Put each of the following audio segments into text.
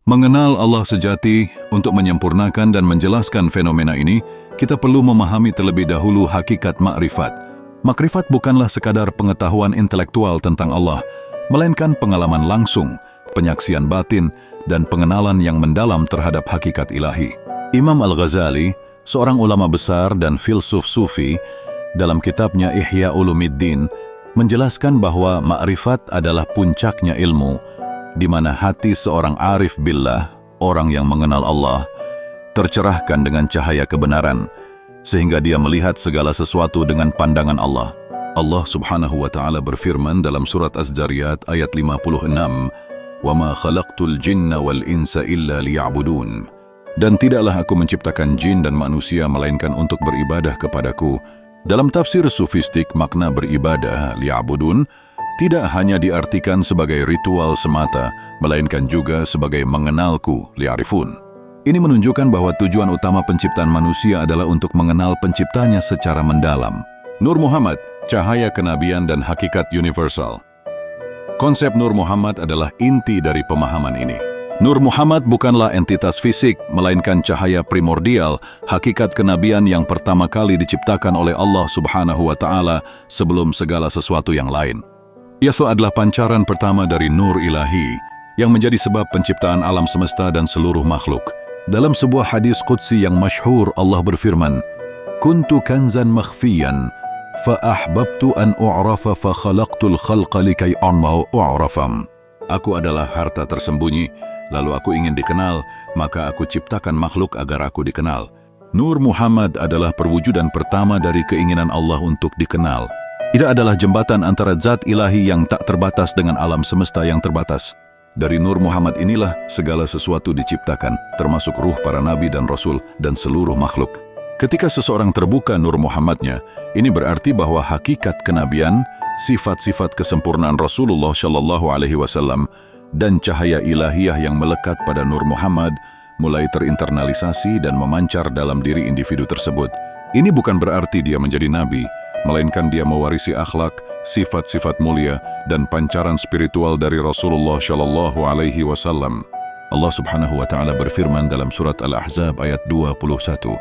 Mengenal Allah sejati untuk menyempurnakan dan menjelaskan fenomena ini, kita perlu memahami terlebih dahulu hakikat makrifat. Makrifat bukanlah sekadar pengetahuan intelektual tentang Allah, melainkan pengalaman langsung, penyaksian batin, dan pengenalan yang mendalam terhadap hakikat ilahi. Imam Al-Ghazali, seorang ulama besar dan filsuf sufi, dalam kitabnya Ihya Ulumiddin, menjelaskan bahwa makrifat adalah puncaknya ilmu, di mana hati seorang arif billah, orang yang mengenal Allah, tercerahkan dengan cahaya kebenaran, sehingga dia melihat segala sesuatu dengan pandangan Allah. Allah subhanahu wa ta'ala berfirman dalam surat Az-Zariyat ayat 56, وَمَا خَلَقْتُ الْجِنَّ وَالْإِنسَ إِلَّا لِيَعْبُدُونَ. Dan tidaklah aku menciptakan jin dan manusia melainkan untuk beribadah kepadaku. Dalam tafsir sufistik, makna beribadah, liya'budun, tidak hanya diartikan sebagai ritual semata, melainkan juga sebagai mengenalku, li'arifun. Ini menunjukkan bahwa tujuan utama penciptaan manusia adalah untuk mengenal penciptanya secara mendalam. Nur Muhammad, cahaya kenabian dan hakikat universal. Konsep Nur Muhammad adalah inti dari pemahaman ini. Nur Muhammad bukanlah entitas fisik, melainkan cahaya primordial, hakikat kenabian yang pertama kali diciptakan oleh Allah subhanahu wa ta'ala sebelum segala sesuatu yang lain. Yesus adalah pancaran pertama dari nur ilahi yang menjadi sebab penciptaan alam semesta dan seluruh makhluk. Dalam sebuah hadis qudsi yang masyhur, Allah berfirman, "Kuntu kanzan makhfiyan, fa ahbabtu an u'rafa fa khalaqtul khalqa likay u'rafam." Aku adalah harta tersembunyi, lalu aku ingin dikenal, maka aku ciptakan makhluk agar aku dikenal. Nur Muhammad adalah perwujudan pertama dari keinginan Allah untuk dikenal. Ia adalah jembatan antara zat ilahi yang tak terbatas dengan alam semesta yang terbatas. Dari Nur Muhammad inilah segala sesuatu diciptakan, termasuk ruh para nabi dan rasul dan seluruh makhluk. Ketika seseorang terbuka Nur Muhammadnya, ini berarti bahwa hakikat kenabian, sifat-sifat kesempurnaan Rasulullah Shallallahu Alaihi Wasallam, dan cahaya ilahiyah yang melekat pada Nur Muhammad mulai terinternalisasi dan memancar dalam diri individu tersebut. Ini bukan berarti dia menjadi nabi, melainkan dia mewarisi akhlak, sifat-sifat mulia, dan pancaran spiritual dari Rasulullah Shallallahu Alaihi Wasallam. Allah Subhanahu wa Ta'ala berfirman dalam surat Al-Ahzab ayat 21,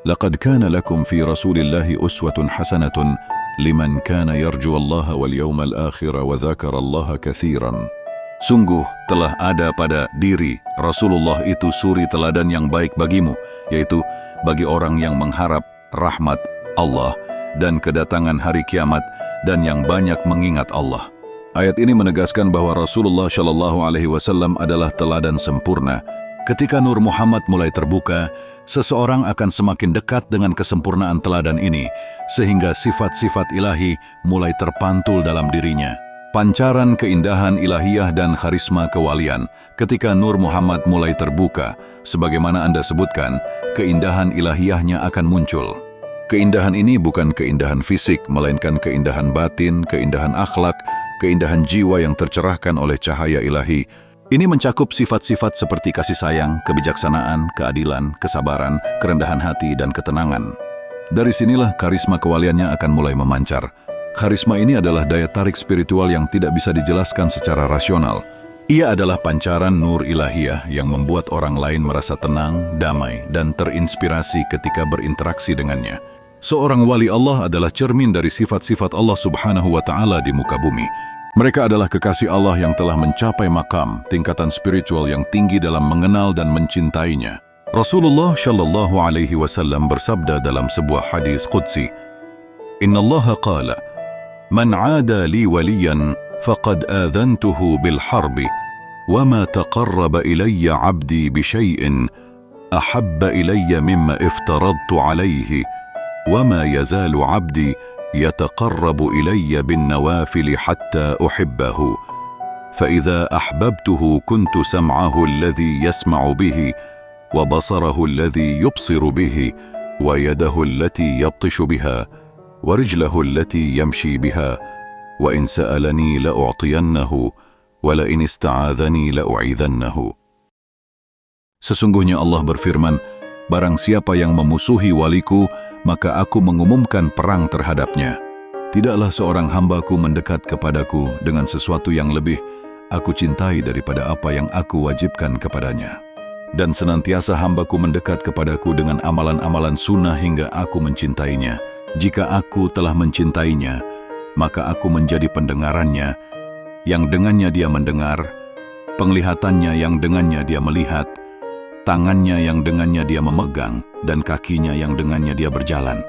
"Laqad kana lakum fi Rasulillahi uswatun hasanatun liman kana yarju Allah wal yawmal akhir wa dzakara Allah katsiran." Sungguh telah ada pada diri Rasulullah itu suri teladan yang baik bagimu, yaitu bagi orang yang mengharap rahmat Allah dan kedatangan hari kiamat dan yang banyak mengingat Allah. Ayat ini menegaskan bahwa Rasulullah Shallallahu Alaihi Wasallam adalah teladan sempurna. Ketika Nur Muhammad mulai terbuka, seseorang akan semakin dekat dengan kesempurnaan teladan ini, sehingga sifat-sifat ilahi mulai terpantul dalam dirinya. Pancaran keindahan ilahiyah dan karisma kewalian. Ketika Nur Muhammad mulai terbuka, sebagaimana Anda sebutkan, keindahan ilahiyahnya akan muncul. Keindahan ini bukan keindahan fisik, melainkan keindahan batin, keindahan akhlak, keindahan jiwa yang tercerahkan oleh cahaya ilahi. Ini mencakup sifat-sifat seperti kasih sayang, kebijaksanaan, keadilan, kesabaran, kerendahan hati, dan ketenangan. Dari sinilah karisma kewaliannya akan mulai memancar. Karisma ini adalah daya tarik spiritual yang tidak bisa dijelaskan secara rasional. Ia adalah pancaran nur ilahiyah yang membuat orang lain merasa tenang, damai, dan terinspirasi ketika berinteraksi dengannya. Seorang wali Allah adalah cermin dari sifat-sifat Allah Subhanahu wa Ta'ala di muka bumi. Mereka adalah kekasih Allah yang telah mencapai makam, tingkatan spiritual yang tinggi dalam mengenal dan mencintainya. Rasulullah Shallallahu Alaihi Wasallam bersabda dalam sebuah hadis qudsi, "Inna Allah qala, man 'ada li waliyan faqad adhantuhu bil harbi, wa ma taqarraba ilayya 'abdi bi syai'in ahabba ilayya mimma iftaradtu 'alayhi, wa ma yazalu 'abdi yataqarrabu ilayya bin nawafil hatta uhibbahu, fa idza ahbabtuhu kuntu sam'ahu alladhi yasma'u bihi, wa basarahu alladhi yubsiru bihi, wa yadahu allati yabtishu biha, wa rijlahu allati yamshi biha, wa in sa'alani la'u'tiyannahu, wa la in ista'adhani la'u'idhannahu." Sesungguhnya Allah berfirman, "Barang siapa yang memusuhi waliku, maka aku mengumumkan perang terhadapnya. Tidaklah seorang hambaku mendekat kepadaku dengan sesuatu yang lebih, aku cintai daripada apa yang aku wajibkan kepadanya. Dan senantiasa hambaku mendekat kepadaku dengan amalan-amalan sunnah hingga aku mencintainya. Jika aku telah mencintainya, maka aku menjadi pendengarannya, yang dengannya dia mendengar, penglihatannya yang dengannya dia melihat, tangannya yang dengannya dia memegang, dan kakinya yang dengannya dia berjalan.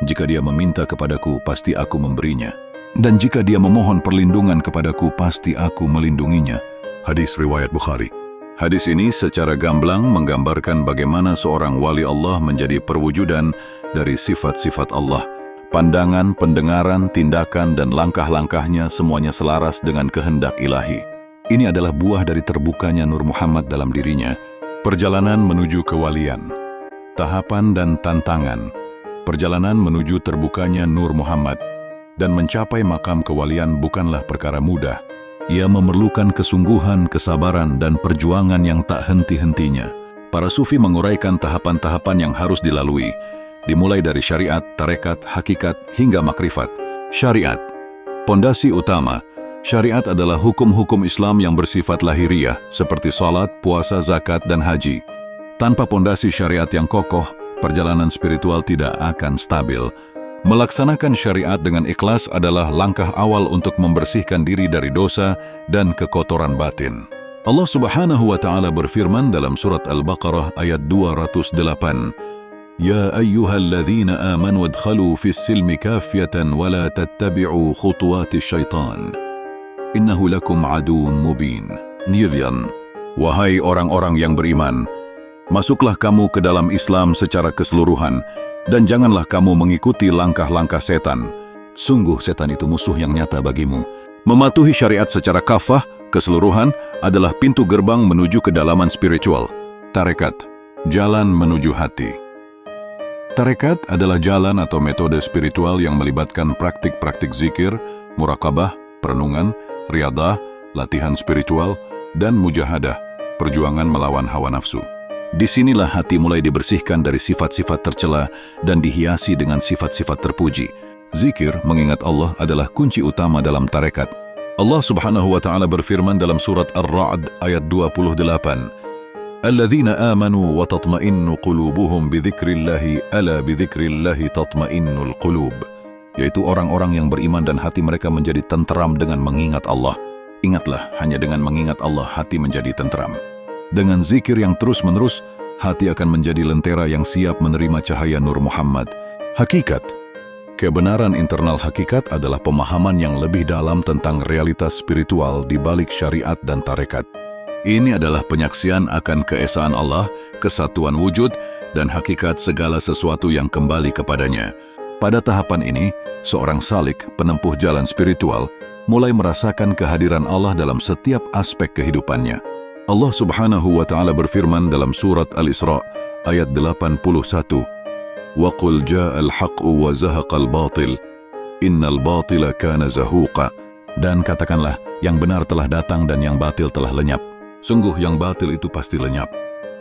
Jika dia meminta kepadaku, pasti aku memberinya. Dan jika dia memohon perlindungan kepadaku, pasti aku melindunginya. Hadis riwayat Bukhari. Hadis ini secara gamblang menggambarkan bagaimana seorang wali Allah menjadi perwujudan dari sifat-sifat Allah. Pandangan, pendengaran, tindakan, dan langkah-langkahnya semuanya selaras dengan kehendak ilahi. Ini adalah buah dari terbukanya Nur Muhammad dalam dirinya. Perjalanan menuju kewalian. Tahapan dan tantangan. Perjalanan menuju terbukanya Nur Muhammad dan mencapai makam kewalian bukanlah perkara mudah. Ia memerlukan kesungguhan, kesabaran, dan perjuangan yang tak henti-hentinya. Para sufi menguraikan tahapan-tahapan yang harus dilalui, dimulai dari syariat, tarekat, hakikat, hingga makrifat. Syariat, pondasi utama. Syariat adalah hukum-hukum Islam yang bersifat lahiriah, seperti salat, puasa, zakat, dan haji. Tanpa pondasi syariat yang kokoh, perjalanan spiritual tidak akan stabil. Melaksanakan syariat dengan ikhlas adalah langkah awal untuk membersihkan diri dari dosa dan kekotoran batin. Allah Subhanahu wa Ta'ala berfirman dalam surat Al-Baqarah ayat 208, Ya ayyuhalladzina amanu adkhalu fis silmi kafyatan wa la tattabi'u khutuwatis syaitan. Innahu lakum aduun mubin. Niryan, wahai orang-orang yang beriman, masuklah kamu ke dalam Islam secara keseluruhan, dan janganlah kamu mengikuti langkah-langkah setan. Sungguh setan itu musuh yang nyata bagimu. Mematuhi syariat secara kafah, keseluruhan, adalah pintu gerbang menuju kedalaman spiritual. Tarekat, jalan menuju hati. Tarekat adalah jalan atau metode spiritual yang melibatkan praktik-praktik zikir, muraqabah, perenungan, riadah, latihan spiritual, dan mujahadah, perjuangan melawan hawa nafsu. Disinilah hati mulai dibersihkan dari sifat-sifat tercela dan dihiasi dengan sifat-sifat terpuji. Zikir, mengingat Allah, adalah kunci utama dalam tarekat. Allah Subhanahu wa Ta'ala berfirman dalam surat Ar-Ra'd ayat 28, Alladzina amanu wa tatma'innu qulubuhum bidzikrillahi ala bidzikrillahi tatma'innul qulub. Yaitu orang-orang yang beriman dan hati mereka menjadi tenteram dengan mengingat Allah. Ingatlah, hanya dengan mengingat Allah hati menjadi tenteram. Dengan zikir yang terus-menerus, hati akan menjadi lentera yang siap menerima cahaya Nur Muhammad. Hakikat. Kebenaran internal hakikat adalah pemahaman yang lebih dalam tentang realitas spiritual di balik syariat dan tarekat. Ini adalah penyaksian akan keesaan Allah, kesatuan wujud, dan hakikat segala sesuatu yang kembali kepadanya. Pada tahapan ini, seorang salik, penempuh jalan spiritual, mulai merasakan kehadiran Allah dalam setiap aspek kehidupannya. Allah Subhanahu wa Ta'ala berfirman dalam surat Al-Isra ayat 81, Wa qul ja'al haqqu wa zahaqal batil, innal batila kana zahuqa. Dan katakanlah, yang benar telah datang dan yang batil telah lenyap. Sungguh yang batil itu pasti lenyap.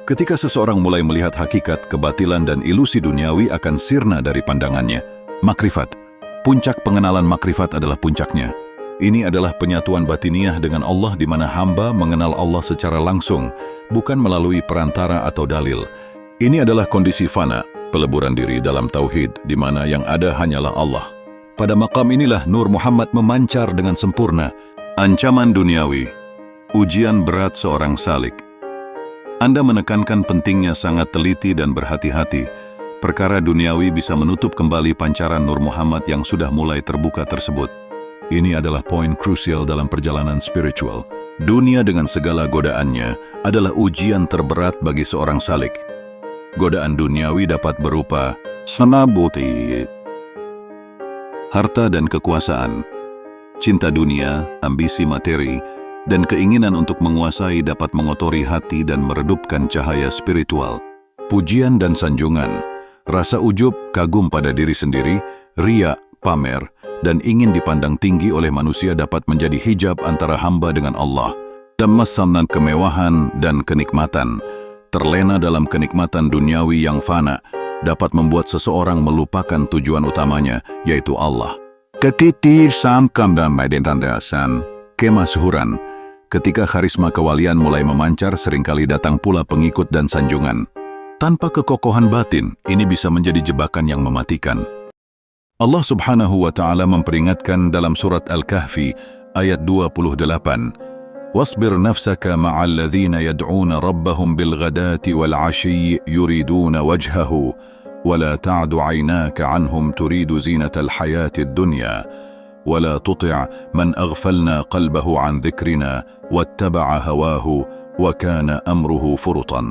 Ketika seseorang mulai melihat hakikat, kebatilan dan ilusi duniawi akan sirna dari pandangannya. Makrifat. Puncak pengenalan makrifat adalah puncaknya. Ini adalah penyatuan batiniah dengan Allah di mana hamba mengenal Allah secara langsung, bukan melalui perantara atau dalil. Ini adalah kondisi fana, peleburan diri dalam tauhid, di mana yang ada hanyalah Allah. Pada maqam inilah Nur Muhammad memancar dengan sempurna. Ancaman duniawi, ujian berat seorang salik. Anda menekankan pentingnya sangat teliti dan berhati-hati. Perkara duniawi bisa menutup kembali pancaran Nur Muhammad yang sudah mulai terbuka tersebut. Ini adalah poin krusial dalam perjalanan spiritual. Dunia dengan segala godaannya adalah ujian terberat bagi seorang salik. Godaan duniawi dapat berupa sanabuti, harta dan kekuasaan, cinta dunia, ambisi materi, dan keinginan untuk menguasai dapat mengotori hati dan meredupkan cahaya spiritual. Pujian dan sanjungan, rasa ujub, kagum pada diri sendiri, riya, pamer, dan ingin dipandang tinggi oleh manusia dapat menjadi hijab antara hamba dengan Allah. Damasanan kemewahan dan kenikmatan, terlena dalam kenikmatan duniawi yang fana, dapat membuat seseorang melupakan tujuan utamanya, yaitu Allah. Ketitir samkam dan medentandasan, kemasyhuran, Ketika karisma kewalian mulai memancar, seringkali datang pula pengikut dan sanjungan. Tanpa kekokohan batin, ini bisa menjadi jebakan yang mematikan. Allah Subhanahu wa Ta'ala memperingatkan dalam surat Al-Kahfi ayat 28, "Wasbir nafsaka ma'al ladzina yad'una rabbahum bil ghadati wal 'ashyi yuriduna wajhahu wa la ta'du 'aynaka 'anhum turidu zinatal hayatid dunya." ولا تطع من أغفلنا قلبه عن ذكرنا واتبع هواه وكان أمره فرطا.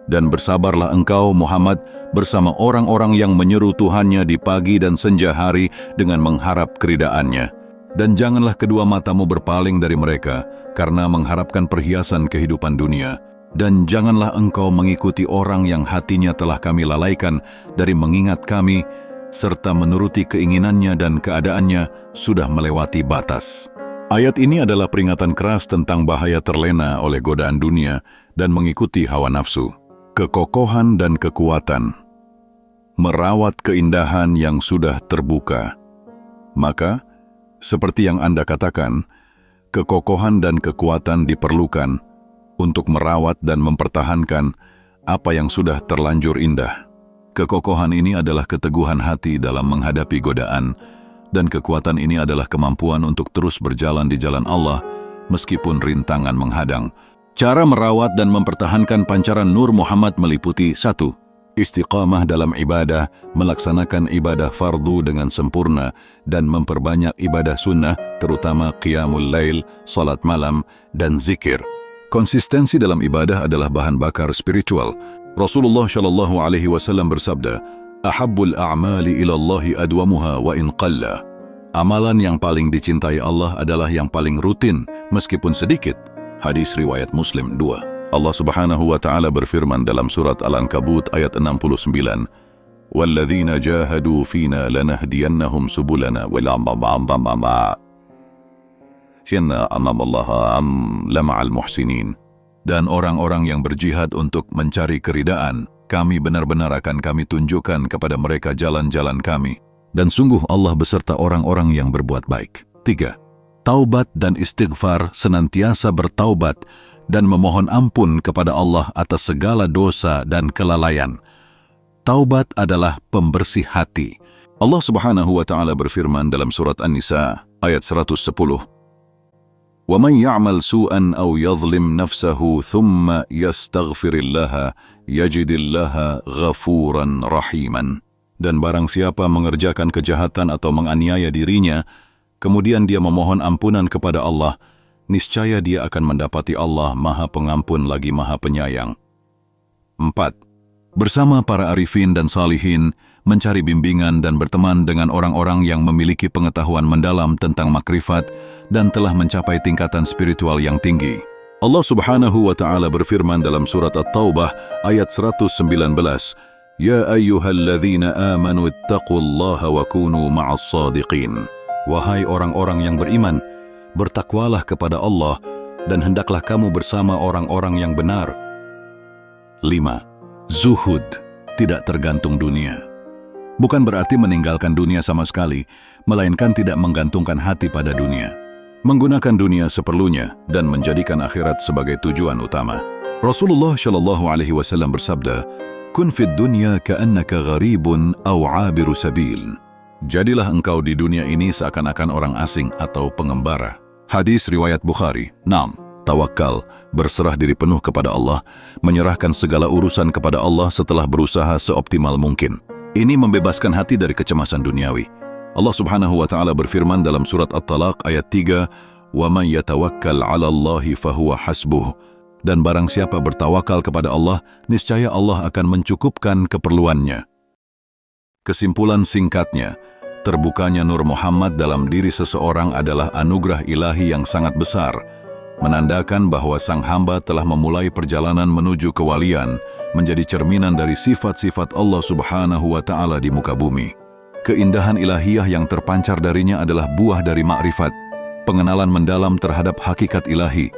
Dan bersabarlah engkau Muhammad bersama orang-orang yang menyeru Tuhannya di pagi dan senja hari dengan mengharap keridaannya. Dan janganlah kedua matamu berpaling dari mereka karena mengharapkan perhiasan kehidupan dunia. Dan janganlah engkau mengikuti orang yang hatinya telah kami lalaikan dari mengingat kami, serta menuruti keinginannya dan keadaannya sudah melewati batas. Ayat ini adalah peringatan keras tentang bahaya terlena oleh godaan dunia dan mengikuti hawa nafsu. Kekokohan dan kekuatan, merawat keindahan yang sudah terbuka. Maka, seperti yang Anda katakan, kekokohan dan kekuatan diperlukan untuk merawat dan mempertahankan apa yang sudah terlanjur indah. Kekokohan ini adalah keteguhan hati dalam menghadapi godaan, dan kekuatan ini adalah kemampuan untuk terus berjalan di jalan Allah meskipun rintangan menghadang. Cara merawat dan mempertahankan pancaran Nur Muhammad meliputi 1. Istiqamah dalam ibadah, melaksanakan ibadah fardu dengan sempurna dan memperbanyak ibadah sunnah, terutama qiyamul lail, salat malam, dan zikir. Konsistensi dalam ibadah adalah bahan bakar spiritual. Rasulullah Shallallahu Alaihi Wasallam bersabda, "Ahabbul a'mali ilallahi adwamuha wa in qalla." Amalan yang paling dicintai Allah adalah yang paling rutin, meskipun sedikit. Hadis riwayat Muslim 2. Allah Subhanahu wa Ta'ala berfirman dalam surat Al-Ankabut ayat 69, "Walladzina jahadu fina lanahdiyannahum subulana lama'al muhsinin." Dan orang-orang yang berjihad untuk mencari keridaan, kami benar-benar akan kami tunjukkan kepada mereka jalan-jalan kami. Dan sungguh Allah beserta orang-orang yang berbuat baik. 3. Taubat dan istighfar, senantiasa bertaubat dan memohon ampun kepada Allah atas segala dosa dan kelalaian. Taubat adalah pembersih hati. Allah Subhanahu wa Ta'ala berfirman dalam surat An-Nisa ayat 110, وَمَنْ يَعْمَلْ سُوءًا أَوْ يَظْلِمْ نَفْسَهُ ثُمَّ يَسْتَغْفِرِ اللَّهَ يَجِدِ اللَّهَ غَفُورًا رَحِيمًا. Dan barang siapa mengerjakan kejahatan atau menganiaya dirinya, kemudian dia memohon ampunan kepada Allah, niscaya dia akan mendapati Allah Maha Pengampun lagi Maha Penyayang. 4. Bersama para arifin dan salihin, mencari bimbingan dan berteman dengan orang-orang yang memiliki pengetahuan mendalam tentang makrifat dan telah mencapai tingkatan spiritual yang tinggi. Allah Subhanahu wa Ta'ala berfirman dalam surat At-Taubah ayat 119, "Ya ayyuhalladzina amanu ittaqullaha wa kunu ma'as sadiqin." Wahai orang-orang yang beriman, bertakwalah kepada Allah dan hendaklah kamu bersama orang-orang yang benar. 5. Zuhud, tidak tergantung dunia. Bukan berarti meninggalkan dunia sama sekali, melainkan tidak menggantungkan hati pada dunia. Menggunakan dunia seperlunya dan menjadikan akhirat sebagai tujuan utama. Rasulullah Shallallahu Alaihi Wasallam bersabda, "Kun fid dunya ka'annaka gharibun aw 'abiru sabil." Jadilah engkau di dunia ini seakan-akan orang asing atau pengembara. Hadis riwayat Bukhari. 6. Tawakal, berserah diri penuh kepada Allah, menyerahkan segala urusan kepada Allah setelah berusaha seoptimal mungkin. Ini membebaskan hati dari kecemasan duniawi. Allah Subhanahu wa Ta'ala berfirman dalam surat At-Talaq ayat 3, وَمَنْ يَتَوَكَّلْ عَلَى اللَّهِ فَهُوَ حَسْبُهُ. Dan barang siapa bertawakal kepada Allah, niscaya Allah akan mencukupkan keperluannya. Kesimpulan singkatnya, terbukanya Nur Muhammad dalam diri seseorang adalah anugerah ilahi yang sangat besar, menandakan bahwa sang hamba telah memulai perjalanan menuju kewalian, menjadi cerminan dari sifat-sifat Allah Subhanahu wa Ta'ala di muka bumi. Keindahan ilahiyah yang terpancar darinya adalah buah dari makrifat, pengenalan mendalam terhadap hakikat ilahi.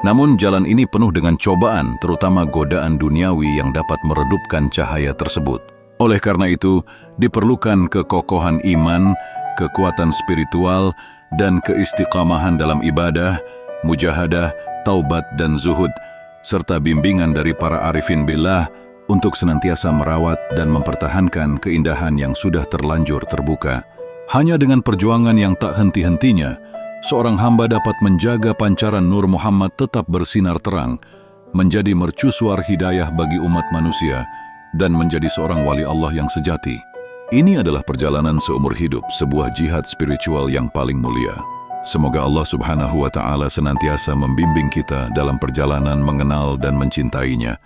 Namun jalan ini penuh dengan cobaan, terutama godaan duniawi yang dapat meredupkan cahaya tersebut. Oleh karena itu, diperlukan kekokohan iman, kekuatan spiritual, dan keistiqamahan dalam ibadah, mujahadah, taubat dan zuhud, serta bimbingan dari para arifin billah untuk senantiasa merawat dan mempertahankan keindahan yang sudah terlanjur terbuka. Hanya dengan perjuangan yang tak henti-hentinya, seorang hamba dapat menjaga pancaran Nur Muhammad tetap bersinar terang, menjadi mercusuar hidayah bagi umat manusia, dan menjadi seorang wali Allah yang sejati. Ini adalah perjalanan seumur hidup, sebuah jihad spiritual yang paling mulia. Semoga Allah Subhanahu wa Ta'ala senantiasa membimbing kita dalam perjalanan mengenal dan mencintainya,